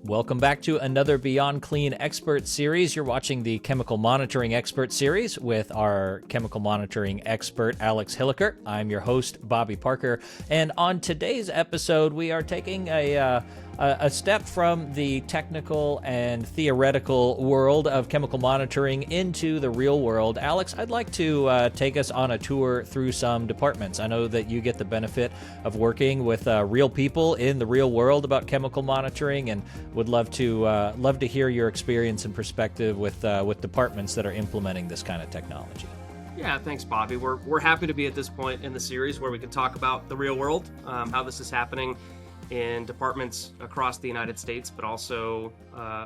Welcome back to another Beyond Clean Expert Series. You're watching the Chemical Monitoring Expert Series with our chemical monitoring expert, Alex Hilliker. I'm your host, Bobby Parker. And on today's episode, we are taking a step from the technical and theoretical world of chemical monitoring into the real world. Alex, I'd like to take us on a tour through some departments. I know that you get the benefit of working with real people in the real world about chemical monitoring, and would love to hear your experience and perspective with departments that are implementing this kind of technology. Yeah, thanks, Bobby. We're happy to be at this point in the series where we can talk about the real world, how this is happening in departments across the United States, but also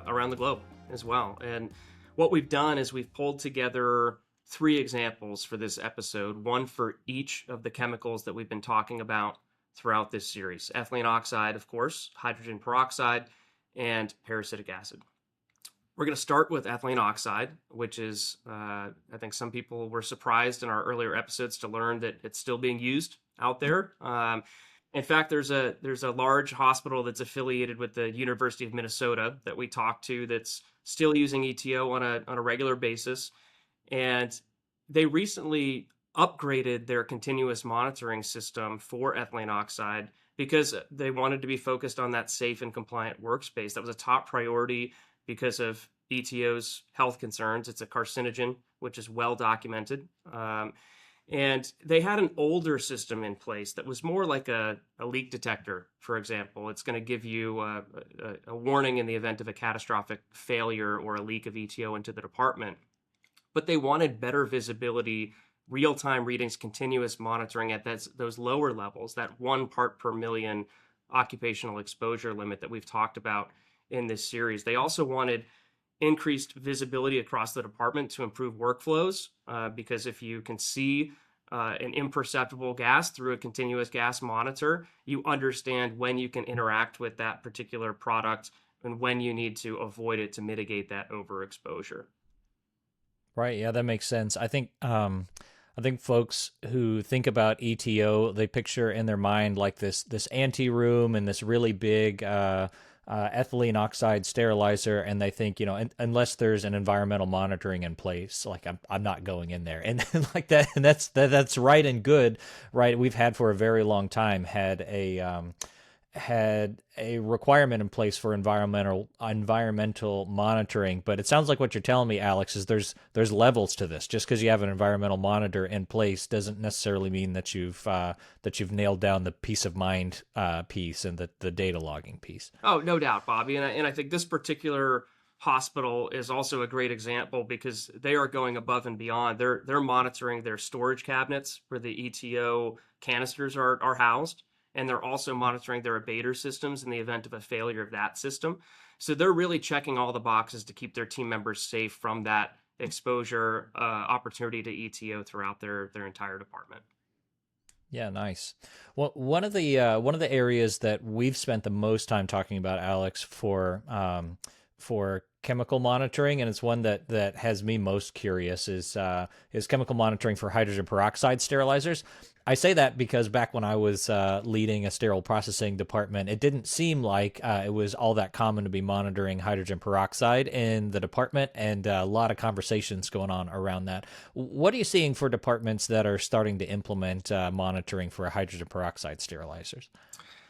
around the globe as well. And what we've done is we've pulled together 3 examples for this episode, one for each of the chemicals that we've been talking about throughout this series. Ethylene oxide, of course, hydrogen peroxide, and parasitic acid. We're going to start with ethylene oxide, which is, I think some people were surprised in our earlier episodes to learn that it's still being used out there. In fact, there's a large hospital that's affiliated with the University of Minnesota that we talked to that's still using ETO on a regular basis. And they recently upgraded their continuous monitoring system for ethylene oxide because they wanted to be focused on that safe and compliant workspace. That was a top priority because of ETO's health concerns. It's a carcinogen, which is well documented. And they had an older system in place that was more like a leak detector, for example. It's going to give you a warning in the event of a catastrophic failure or a leak of ETO into the department. But they wanted better visibility, real-time readings, continuous monitoring at those lower levels, that 1 part per million occupational exposure limit that we've talked about in this series. They also wanted increased visibility across the department to improve workflows, because if you can see an imperceptible gas through a continuous gas monitor, you understand when you can interact with that particular product and when you need to avoid it to mitigate that overexposure. Right. Yeah, that makes sense. I think folks who think about ETO, they picture in their mind like this ante room and this really big ethylene oxide sterilizer, and they think, unless there's an environmental monitoring in place, like I'm not going in there, and like that, and that's right and good, right? We've had for a very long time had a requirement in place for environmental monitoring, but it sounds like what you're telling me, Alex, is there's levels to this. Just because you have an environmental monitor in place doesn't necessarily mean that you've nailed down the peace of mind piece and the data logging piece. Oh, no doubt, Bobby, and I think this particular hospital is also a great example because they are going above and beyond. They're monitoring their storage cabinets where the ETO canisters are housed. And they're also monitoring their abater systems in the event of a failure of that system. So they're really checking all the boxes to keep their team members safe from that exposure opportunity to ETO throughout their entire department. Yeah, nice. Well, one of the areas that we've spent the most time talking about, Alex, for chemical monitoring, and it's one that has me most curious, is chemical monitoring for hydrogen peroxide sterilizers. I say that because back when I was leading a sterile processing department, it didn't seem like it was all that common to be monitoring hydrogen peroxide in the department, and a lot of conversations going on around that. What are you seeing for departments that are starting to implement monitoring for hydrogen peroxide sterilizers?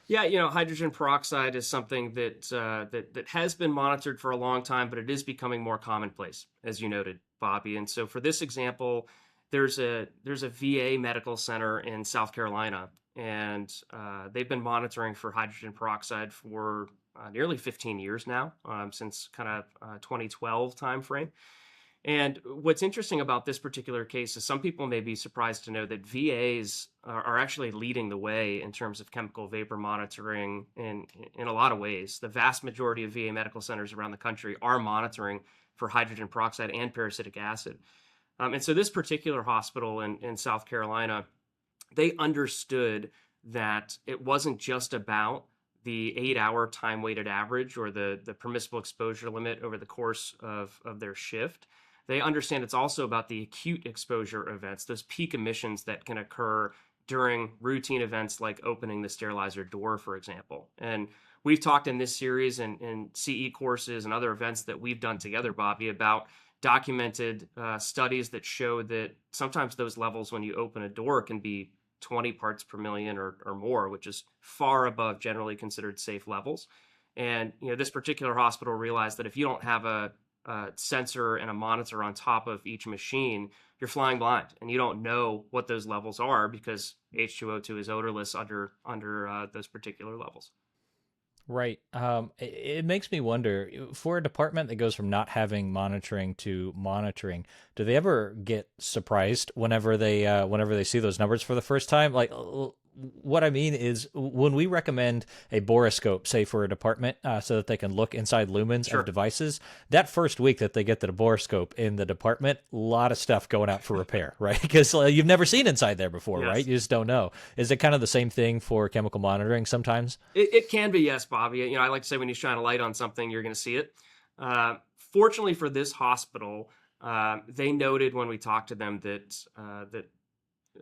Yeah, hydrogen peroxide is something that has been monitored for a long time, but it is becoming more commonplace, as you noted, Bobby. And so for this example, there's a VA medical center in South Carolina, and they've been monitoring for hydrogen peroxide for nearly 15 years now, since kind of 2012 timeframe. And what's interesting about this particular case is some people may be surprised to know that VAs are actually leading the way in terms of chemical vapor monitoring in a lot of ways. The vast majority of VA medical centers around the country are monitoring for hydrogen peroxide and parasitic acid. And so this particular hospital in South Carolina, they understood that it wasn't just about the 8-hour time-weighted average or the permissible exposure limit over the course of their shift. They understand it's also about the acute exposure events, those peak emissions that can occur during routine events like opening the sterilizer door, for example. And we've talked in this series and CE courses and other events that we've done together, Bobby, about documented studies that show that sometimes those levels when you open a door can be 20 parts per million or more, which is far above generally considered safe levels. And this particular hospital realized that if you don't have a sensor and a monitor on top of each machine, you're flying blind and you don't know what those levels are because H2O2 is odorless under those particular levels. Right. It makes me wonder, for a department that goes from not having monitoring to monitoring, do they ever get surprised whenever they see those numbers for the first time? Like, what I mean is, when we recommend a borescope, say for a department, so that they can look inside lumens Sure. of devices, that first week that they get the borescope in the department, a lot of stuff going out for repair, right? Because you've never seen inside there before, Yes. right? You just don't know. Is it kind of the same thing for chemical monitoring sometimes? It can be, yes, Bobby. I like to say when you shine a light on something, you're going to see it. Fortunately for this hospital, they noted when we talked to them that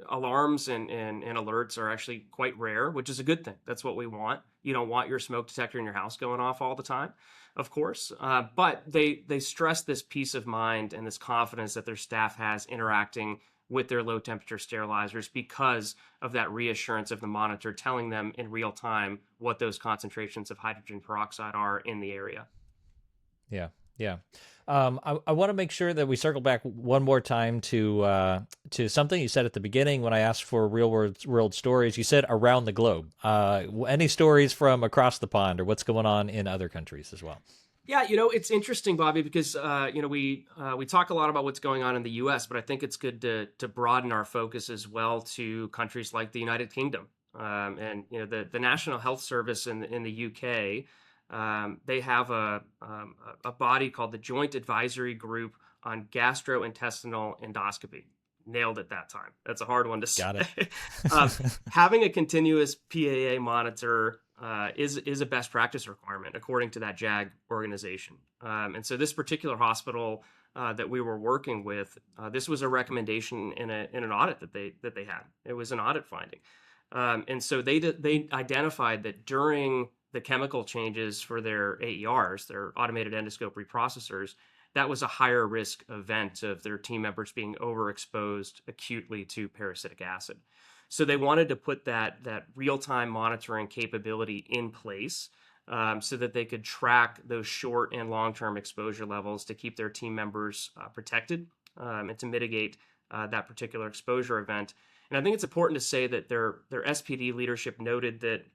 alarms and alerts are actually quite rare, which is a good thing. That's what we want. You don't want your smoke detector in your house going off all the time, of course. But they stress this peace of mind and this confidence that their staff has interacting with their low temperature sterilizers because of that reassurance of the monitor telling them in real time what those concentrations of hydrogen peroxide are in the area. Yeah, yeah. I want to make sure that we circle back one more time to something you said at the beginning when I asked for real world stories. You said around the globe. Any stories from across the pond or what's going on in other countries as well? Yeah, it's interesting, Bobby, because we talk a lot about what's going on in the U.S., but I think it's good to broaden our focus as well to countries like the United Kingdom, and the National Health Service in the U.K. They have a body called the Joint Advisory Group on Gastrointestinal Endoscopy. Nailed it that time. That's a hard one to say. Got it. Having a continuous PAA monitor is a best practice requirement according to that JAG organization. And so this particular hospital that we were working with, this was a recommendation in an audit that they had. It was an audit finding, and so they identified that during the chemical changes for their AERs, their automated endoscope reprocessors, that was a higher risk event of their team members being overexposed acutely to parasitic acid. So they wanted to put that real-time monitoring capability in place so that they could track those short and long-term exposure levels to keep their team members protected and to mitigate that particular exposure event. And I think it's important to say that their SPD leadership noted that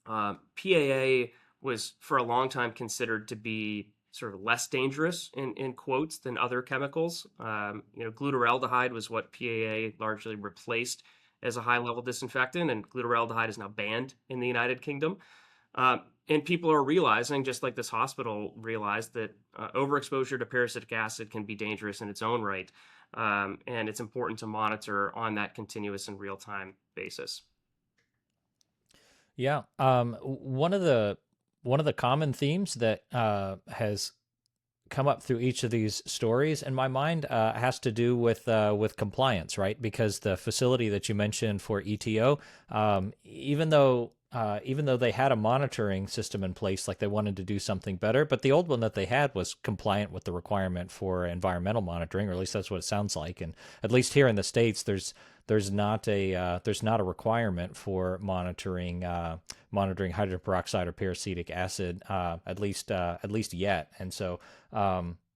PAA was for a long time considered to be sort of less dangerous in quotes than other chemicals. Glutaraldehyde was what PAA largely replaced as a high-level disinfectant, and glutaraldehyde is now banned in the United Kingdom. And people are realizing, just like this hospital realized, that overexposure to parasitic acid can be dangerous in its own right, and it's important to monitor on that continuous and real-time basis. Yeah. One of the common themes that has come up through each of these stories in my mind has to do with compliance, right? Because the facility that you mentioned for ETO, even though they had a monitoring system in place, like they wanted to do something better, but the old one that they had was compliant with the requirement for environmental monitoring, or at least that's what it sounds like. And at least here in the States, there's not a requirement for monitoring hydrogen peroxide or peracetic acid, at least yet. And so,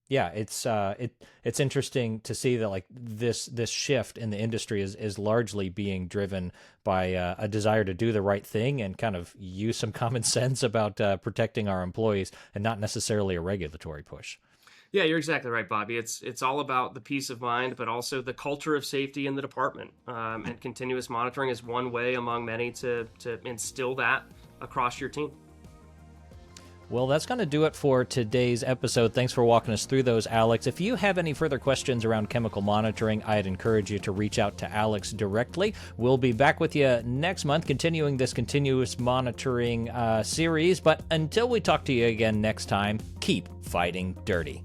yeah, it's interesting to see that like this shift in the industry is largely being driven by a desire to do the right thing and kind of use some common sense about protecting our employees, and not necessarily a regulatory push. Yeah, you're exactly right, Bobby. It's all about the peace of mind, but also the culture of safety in the department. And continuous monitoring is one way among many to instill that across your team. Well, that's going to do it for today's episode. Thanks for walking us through those, Alex. If you have any further questions around chemical monitoring, I'd encourage you to reach out to Alex directly. We'll be back with you next month, continuing this continuous monitoring series. But until we talk to you again next time, keep fighting dirty.